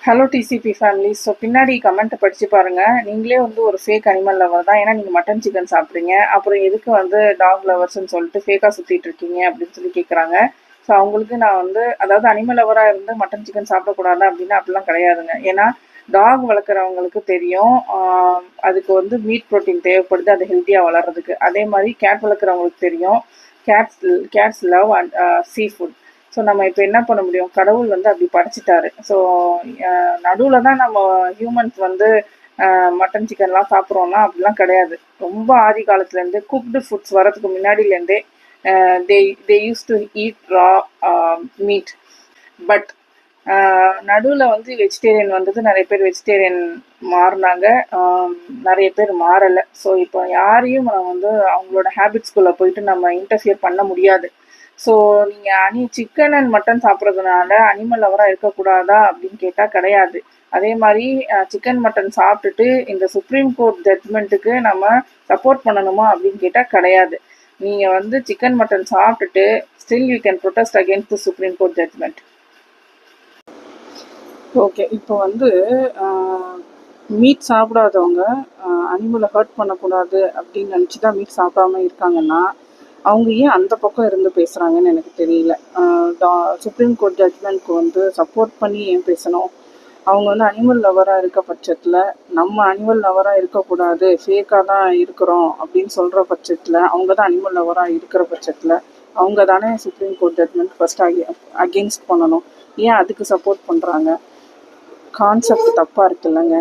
Hello TCP family. So பின்னாடி கமெண்ட்டை படித்து பாருங்கள். நீங்களே வந்து ஒரு ஃபேக் அனிமல் லவர் தான். ஏன்னா நீங்கள் மட்டன் சிக்கன் சாப்பிட்றீங்க, அப்புறம் எதுக்கு வந்து டாக் லவர்ஸ்ன்னு சொல்லிட்டு ஃபேக்காக சுற்றிட்டு இருக்கீங்க அப்படின்னு சொல்லி கேட்குறாங்க. ஸோ அவங்களுக்கு நான் வந்து அதாவது அனிமல் லவராக இருந்து மட்டன் சிக்கன் சாப்பிடக்கூடாது அப்படின்னா அப்படிலாம் கிடையாதுங்க. ஏன்னா டாக் வளர்க்குறவங்களுக்கு தெரியும் அதுக்கு வந்து மீட் ப்ரோட்டீன் தேவைப்படுது அது ஹெல்த்தியாக வளர்கிறதுக்கு. அதே மாதிரி கேட் வளர்க்குறவங்களுக்கு தெரியும் cats love and seafood. So நம்ம இப்போ என்ன பண்ண முடியும், கடவுள் வந்து அப்படி படைச்சிட்டாரு. ஸோ நடுவில் தான் நம்ம ஹியூமன்ஸ் வந்து மட்டன் சிக்கன்லாம் சாப்பிட்றோம்னா அப்படிலாம் கிடையாது. ரொம்ப ஆதி காலத்துலேருந்து குக்டு ஃபுட்ஸ் வரதுக்கு முன்னாடியிலேருந்தே they use to eat raw meat. But நடுவில் வந்து வெஜிடேரியன் வந்தது, நிறைய பேர் வெஜிடேரியன் மாறினாங்க, நிறைய பேர் மாறலை. ஸோ இப்போ யாரையும் நம்ம வந்து அவங்களோட ஹேபிட்ஸ்குள்ளே போயிட்டு நம்ம இன்டர்ஃபியர் பண்ண முடியாது. ஸோ நீங்கள் சிக்கன் அண்ட் மட்டன் சாப்பிட்றதுனால அனிமல் லவராக இருக்கக்கூடாதா அப்படின்னு கேட்டால் கிடையாது. அதே மாதிரி சிக்கன் மட்டன் சாப்பிட்டுட்டு இந்த சுப்ரீம் கோர்ட் ஜட்மெண்ட்டுக்கு நம்ம சப்போர்ட் பண்ணணுமா அப்படின்னு கேட்டால் கிடையாது. நீங்கள் வந்து சிக்கன் மட்டன் சாப்பிட்டுட்டு still you can protest against the supreme court judgement. Okay, இப்போ வந்து மீட் சாப்பிடாதவங்க அனிமலை ஹர்ட் பண்ணக்கூடாது அப்படின்னு நினச்சி தான் மீட் சாப்பிடாம இருக்காங்கன்னா அவங்க ஏன் அந்த பக்கம் இருந்து பேசுகிறாங்கன்னு எனக்கு தெரியல. சுப்ரீம் கோர்ட் ஜட்மெண்ட்க்கு வந்து சப்போர்ட் பண்ணி ஏன் பேசணும்? அவங்க வந்து அனிமல் லவராக இருக்க பட்சத்தில் நம்ம அனிமல் லவராக இருக்கக்கூடாது, ஃபேக்காக தான் இருக்கிறோம் அப்படின்னு சொல்கிற பட்சத்தில், அவங்க தான் அனிமல் லவராக இருக்கிற பட்சத்தில் அவங்க தானே supreme court judgement first against பண்ணணும். ஏன் அதுக்கு சப்போர்ட் பண்ணுறாங்க? கான்செப்ட் தப்பாக இருக்குல்லங்க.